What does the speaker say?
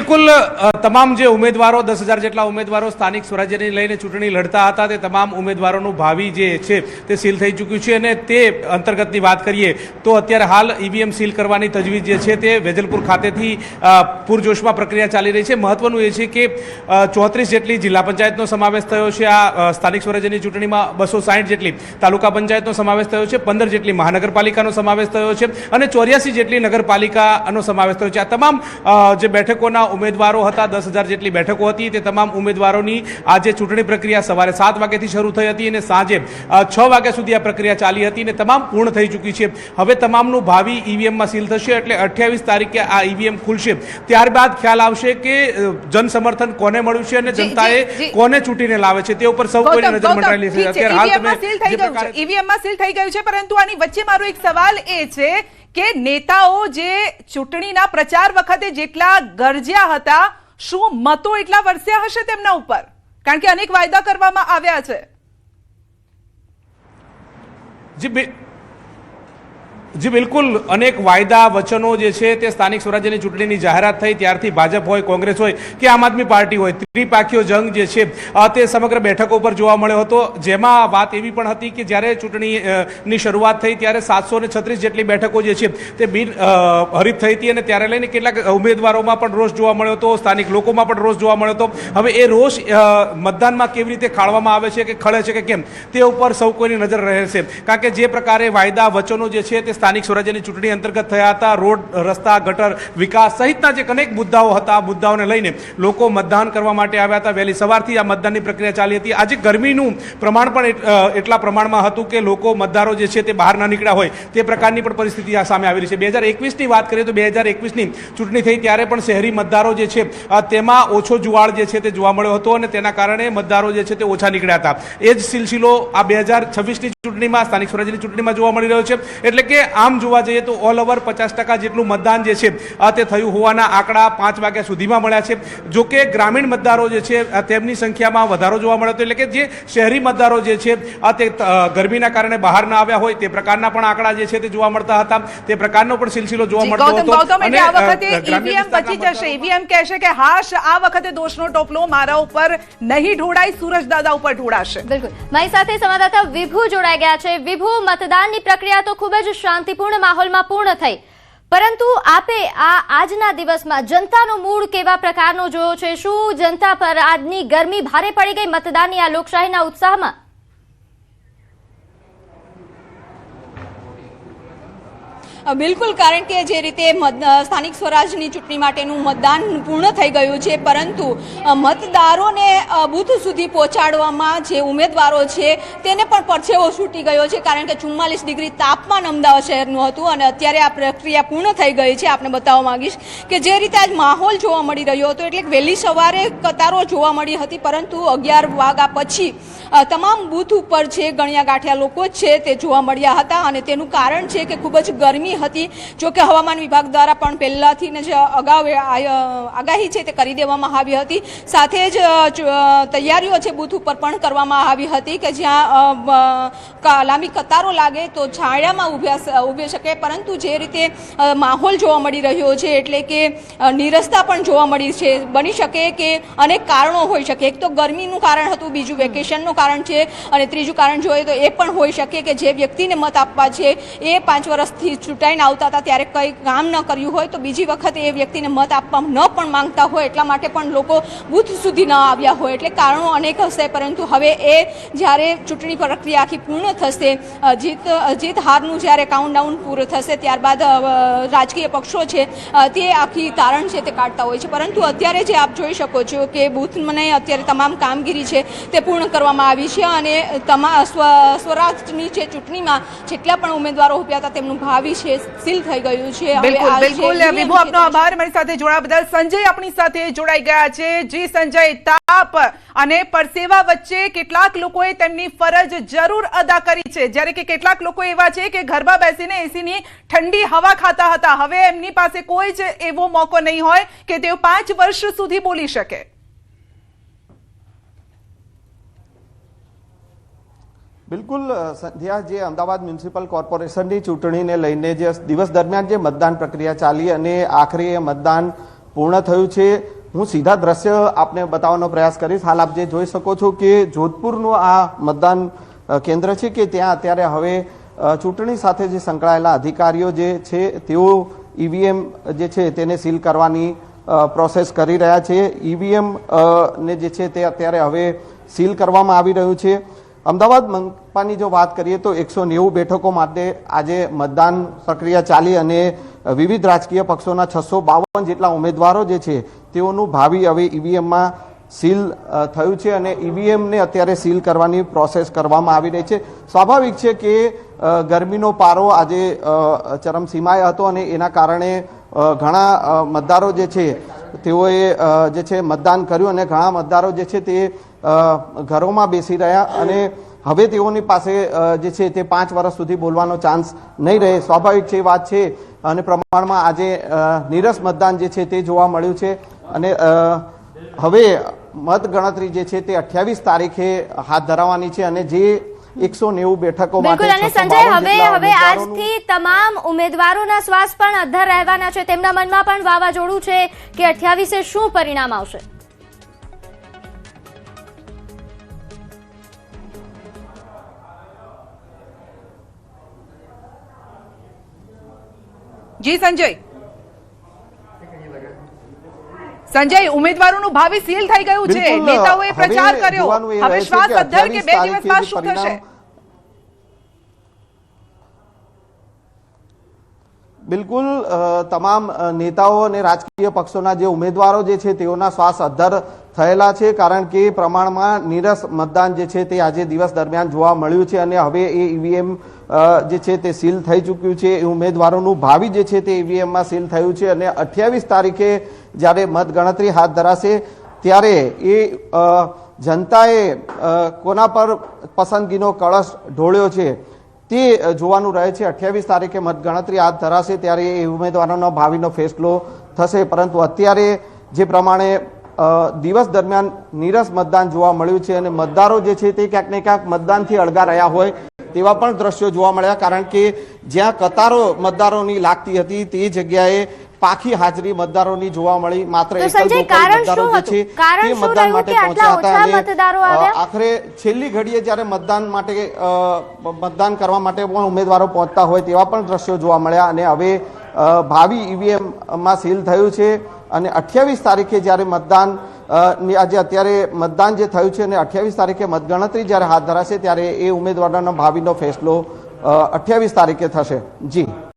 બિલકુલ તમામ જે ઉમેદવારો 10,000 જેટલા ઉમેદવારો સ્થાનિક સ્વરાજ્યને લઈને ચૂંટણી લડતા હતા તે તમામ ઉમેદવારોનું ભાવિ જે છે તે સીલ થઈ ચૂક્યું છે અને તે અંતર્ગતની વાત કરીએ તો અત્યારે હાલ ઈવીએમ સીલ કરવાની તજવીજ જે છે તે વેજલપુર ખાતેથી પૂરજોશમાં પ્રક્રિયા ચાલી રહી છે। મહત્વનું એ છે કે 34 જેટલી જિલ્લા પંચાયતનો સમાવેશ થયો છે આ સ્થાનિક સ્વરાજ્યની ચૂંટણીમાં, 260 જેટલી તાલુકા પંચાયતનો સમાવેશ થયો છે, 15 જેટલી મહાનગરપાલિકાનો સમાવેશ થયો છે અને 84 જેટલી નગરપાલિકાનો સમાવેશ થયો છે। આ તમામ જે બેઠકોના ઉમેદવારો હતા, 10,000 જેટલી બેઠકો હતી, તે તમામ ઉમેદવારોની આજે ચૂંટણી પ્રક્રિયા સવારે 7 વાગ્યાથી શરૂ થઈ હતી અને સાંજે 6 વાગ્યા સુધી આ પ્રક્રિયા ચાલી હતી અને તમામ પૂર્ણ થઈ ચૂકી છે। હવે તમામનું ભાવિ ઈવીએમમાં સીલ થશે એટલે 28 તારીખે આ ઈવીએમ ખુલશે, ત્યારબાદ ખ્યાલ આવશે કે જન સમર્થન કોને મળ્યું છે અને જનતાએ કોને ચૂંટીને લાવે છે તે ઉપર સૌ કોઈની નજર મંડાયેલી છે। અત્યારે હાલ તમે ઈવીએમમાં સીલ થઈ ગયું છે, પરંતુ આની વચ્ચે મારો એક સવાલ એ છે કે નેતાઓ જે ચૂંટણીના પ્રચાર વખતે જેટલા ગરજ્યા હતા, શું મતો એટલા વરસ્યા હશે તેમના ઉપર? કારણ કે અનેક વાયદા કરવામાં આવ્યા છે। જી બિલકુલ, અનેક વાયદા વચનો જે છે તે સ્થાનિક સ્વરાજ્યની ચૂંટણીની જાહેરાત થઈ ત્યારથી ભાજપ હોય, કોંગ્રેસ હોય કે આમ આદમી પાર્ટી હોય, ત્રિપાખીયો જંગ જે છે તે સમગ્ર બેઠકો પર જોવા મળ્યો હતો। જેમાં વાત એવી પણ હતી કે જ્યારે ચૂંટણીની શરૂઆત થઈ ત્યારે 736 જેટલી બેઠકો જે છે તે બિન હરીફ થઈ હતી અને ત્યારે લઈને કેટલાક ઉમેદવારોમાં પણ રોષ જોવા મળ્યો હતો, સ્થાનિક લોકોમાં પણ રોષ જોવા મળ્યો હતો। હવે એ રોષ મતદાનમાં કેવી રીતે ખાળવામાં આવે છે કે ખળે છે કે કેમ તે ઉપર સૌ કોઈની નજર રહેશે, કારણ કે જે પ્રકારે વાયદા વચનો જે છે તે સ્થાનિક સ્વરાજ્યની ચૂંટણી અંતર્ગત થયા હતા, રોડ, રસ્તા, ગટર, વિકાસ સહિતના જે અનેક મુદ્દાઓ હતા, આ મુદ્દાઓને લઈને લોકો મતદાન કરવા માટે આવ્યા હતા। વહેલી સવારથી આ મતદાનની પ્રક્રિયા ચાલી હતી। આજે ગરમીનું પ્રમાણ પણ એટલા પ્રમાણમાં હતું કે લોકો મતદારો જે છે તે બહાર ના નીકળ્યા હોય તે પ્રકારની પણ પરિસ્થિતિ આ સામે આવી રહી છે। 2021ની વાત કરીએ તો 2021ની ચૂંટણી થઈ ત્યારે પણ શહેરી મતદારો જે છે તેમાં ઓછો જુવાળ જે છે તે જોવા મળ્યો હતો અને તેના કારણે મતદારો જે છે તે ઓછા નીકળ્યા હતા। એ જ સિલસિલો આ 2026ની ચૂંટણીમાં, સ્થાનિક સ્વરાજ્યની ચૂંટણીમાં જોવા મળી રહ્યો છે। એટલે કે આમ જોવા જઈએ તો ઓલ ઓવર 50% જેટલું મતદાન જે છે તે થયું હોવાના આંકડા 5 વાગ્યા સુધીમાં મળ્યા છે। જો કે ગ્રામીણ મતદારો જે છે તેમની સંખ્યામાં વધારો જોવા મળ્યો હતો, એટલે કે જે શહેરી મતદારો જે છે તે ગરમીના કારણે બહાર ના આવ્યા હોય તે પ્રકારના પણ આંકડા જે છે તે જોવા મળતા હતા, તે પ્રકારનો પણ સિલસિલો જોવા મળતો હતો। અને આ વખતે ઈવીએમ બચી જશે, ઈવીએમ કહેશે કે હાશ આ વખતે દોષનો ટોપલો મારા ઉપર નહીં ઢોળાય, સુરજ દાદા ઉપર ઢોળાશે। બિલકુલ, મારી સાથે સંવાદદાતા વિભુ જોડાઈ ગયા છે। વિભુ, મતદાનની પ્રક્રિયા તો ખૂબ જ શાંતિપૂર્ણ માહોલમાં પૂર્ણ થઈ, પરંતુ આપે આજના દિવસમાં જનતાનો મૂડ કેવા પ્રકારનો જોયો છે? શું જનતા પર આજની ગરમી ભારે પડી ગઈ મતદાનની આ લોકશાહીના ઉત્સાહમાં? બિલકુલ, કારણ કે જે રીતે સ્થાનિક સ્વરાજની ચૂંટણી માટેનું મતદાન પૂર્ણ થઈ ગયું છે, પરંતુ મતદારોને બૂથ સુધી પહોંચાડવામાં જે ઉમેદવારો છે તેને પણ પરસેવો છૂટી ગયો છે, કારણ કે 44 ડિગ્રી તાપમાન અમદાવાદ શહેરનું હતું અને અત્યારે આ પ્રક્રિયા પૂર્ણ થઈ ગઈ છે। આપણે બતાવવા માંગીશ કે જે રીતે આજ માહોલ જોવા મળી રહ્યો હતો, એટલે વહેલી સવારે કતારો જોવા મળી હતી, પરંતુ 11 વાગ્યા પછી તમામ બૂથ ઉપર જે ગણ્યા ગાંઠ્યા લોકો છે તે જોવા મળ્યા હતા અને તેનું કારણ છે કે ખૂબ જ ગરમી હતી। જો કે હવામાન વિભાગ દ્વારા પણ પહેલાથી જ અગાઉ આગાહી છે તે કરી દેવામાં આવી હતી, સાથે જ તૈયારીઓ છે બૂથ ઉપર પણ કરવામાં આવી હતી કે જ્યાં લાંબી કતારો લાગે તો છાંયામાં ઊભી શકે, પરંતુ જે રીતે માહોલ જોવા મળી રહ્યો છે એટલે કે નિરસતા પણ જોવા મળી છે। બની શકે કે અનેક કારણો હોઈ શકે, એક તો ગરમીનું કારણ હતું, બીજું વેકેશનનું કારણ છે અને ત્રીજું કારણ જોઈએ તો એ પણ હોઈ શકે કે જે વ્યક્તિને મત આપવા છે એ 5 વર્ષથી ચૂંટાઈને આવતા હતા ત્યારે કંઈ કામ ન કર્યું હોય તો બીજી વખતે એ વ્યક્તિને મત આપવા ન પણ માંગતા હોય, એટલા માટે પણ લોકો બૂથ સુધી ન આવ્યા હોય, એટલે કારણો અનેક હશે। પરંતુ હવે એ જ્યારે ચૂંટણી પ્રક્રિયા આખી પૂર્ણ થશે, જીત હારનું જ્યારે કાઉન્ટડાઉન પૂરું થશે ત્યારબાદ રાજકીય પક્ષો છે તે આખી તારણ છે તે કાઢતા હોય છે, પરંતુ અત્યારે જે આપ જોઈ શકો છો કે બૂથને અત્યારે તમામ કામગીરી છે તે પૂર્ણ કરવામાં આવી છે અને સ્વરાજની જે ચૂંટણીમાં જેટલા પણ ઉમેદવારો ઉભ્યા હતા તેમનું ભાવિ છે સીલ થઈ ગયું છે। બિલકુલ વિભુ, આપનો આભાર મારી સાથે જોડાવા બદલ। સંજય આપણી સાથે જોડાઈ ગયા છે। જી સંજય, તાપ અને પરસેવા વચ્ચે કેટલાક લોકોએ તેમની ફરજ જરૂર અદા કરી છે, જ્યારે કે કેટલાક લોકો એવા છે કે ઘરમાં બેસીને એસીની ઠંડી હવા ખાતા હતા, હવે એમની પાસે કોઈ જ એવો મોકો નહીં હોય કે તેઓ 5 વર્ષ સુધી બોલી શકે। બિલકુલ સંધ્યા, જે અમદાવાદ મ્યુનિસિપલ કોર્પોરેશનની ચૂંટણીને લઈને જે દિવસ દરમિયાન જે મતદાન પ્રક્રિયા ચાલી અને આખરે મતદાન પૂર્ણ થયું છે, હું સીધા દ્રશ્ય આપને બતાવવાનો પ્રયાસ કરીશ. હાલ આપ જે જોઈ શકો છો કે જોધપુરનું આ મતદાન કેન્દ્ર છે કે ત્યાં અત્યારે હવે ચૂંટણી સાથે જે સંકળાયેલા અધિકારીઓ જે છે તેઓ ઈવીએમ જે છે તેને સીલ કરવાની પ્રોસેસ કરી રહ્યા છે. ઈવીએમ ને જે છે તે અત્યારે હવે સીલ કરવામાં આવી રહ્યું છે. અમદાવાદ મનપાની જો વાત કરીએ તો 190 બેઠકો માટે આજે મતદાન પ્રક્રિયા ચાલી અને વિવિધ રાજકીય પક્ષોના 652 જેટલા ઉમેદવારો જે છે તેઓનું ભાવિ હવે ઈવીએમમાં સીલ થયું છે અને ઈવીએમને અત્યારે સીલ કરવાની પ્રોસેસ કરવામાં આવી રહી છે. સ્વાભાવિક છે કે ગરમીનો પારો આજે ચરમસીમાએ હતો અને એના કારણે ઘણા મતદારો જે છે તેઓએ જે છે મતદાન કર્યું અને ઘણા મતદારો જે છે તે ઘરોમાં બેસી રહ્યા અને હવે તેઓની પાસે જે છે તે 5 વર્ષ સુધી બોલવાનો ચાન્સ નહીં રહે. સ્વાભાવિક છે વાત છે અને પ્રમાણમાં આજે નીરસ મતદાન જે છે તે જોવા મળ્યું છે અને હવે મતગણતરી જે છે તે 28 તારીખે હાથ ધરાવવાની છે અને જે 190 બેઠકો માટે બિલકુલ. અને સંજય, હવે આજથી તમામ ઉમેદવારોના શ્વાસ પણ અધ્ધર રહેવાના છે. તેમના મનમાં પણ વાવાઝોડું છે કે 28 શું પરિણામ આવશે. જી સંજય, ઉમેદવારોનું ભાવિ સીલ થઈ ગયું છે. નેતાઓએ પ્રચાર કર્યો. હવે શ્વાસ અધ્ધર કે 2 દિવસમાં શું થશે? બિલકુલ તમામ નેતાઓ અને રાજકીય પક્ષોના જે ઉમેદવારો જે છે તેઓના શ્વાસ અધ્ધર થયેલા છે કારણ કે પ્રમાણમાં નીરસ મતદાન જે છે તે આજે દિવસ દરમિયાન જોવા મળ્યું છે અને હવે એ ઈવીએમ જે છે તે સીલ થઈ ચૂક્યું છે. એ ઉમેદવારોનું ભાવિ જે છે તે ઈવીએમમાં સીલ થયું છે અને 28 તારીખે જ્યારે મતગણતરી હાથ ધરાશે ત્યારે એ જનતાએ કોના પર પસંદગીનો કળશ ઢોળ્યો છે તે જોવાનું રહે છે. 28 તારીખે મતગણતરી હાથ ધરાશે ત્યારે એ ઉમેદવારોનો ભાવિનો ફેસલો થશે. પરંતુ અત્યારે જે પ્રમાણે દિવસ દરમિયાન નીરસ મતદાન જોવા મળ્યું છે અને મતદારો જે છે તે ક્યાંક ને ક્યાંક મતદાનથી અળગા રહ્યા હોય તેવા પણ દ્રશ્યો જોવા મળ્યા કારણ કે જ્યાં કતારો મતદારોની લાગતી હતી તે જગ્યાએ પાખી હાજરી મતદારોની જોવા મળી. માત્ર એક જ મતદારો જે છે તે મતદાન માટે પહોંચ્યા હતા અને આખરે છેલ્લી ઘડીએ જ્યારે મતદાન કરવા માટે પણ ઉમેદવારો પહોંચતા હોય તેવા પણ દ્રશ્યો જોવા મળ્યા અને હવે ભાવિ ઈવીએમમાં સીલ થયું છે અને 28 તારીખે જ્યારે મતદાન આજે અત્યારે મતદાન જે થયું છે અને 28 તારીખે મતગણતરી જ્યારે હાથ ધરાશે ત્યારે એ ઉમેદવારોના ભાવિનો ફેસલો 28 તારીખે થશે. જી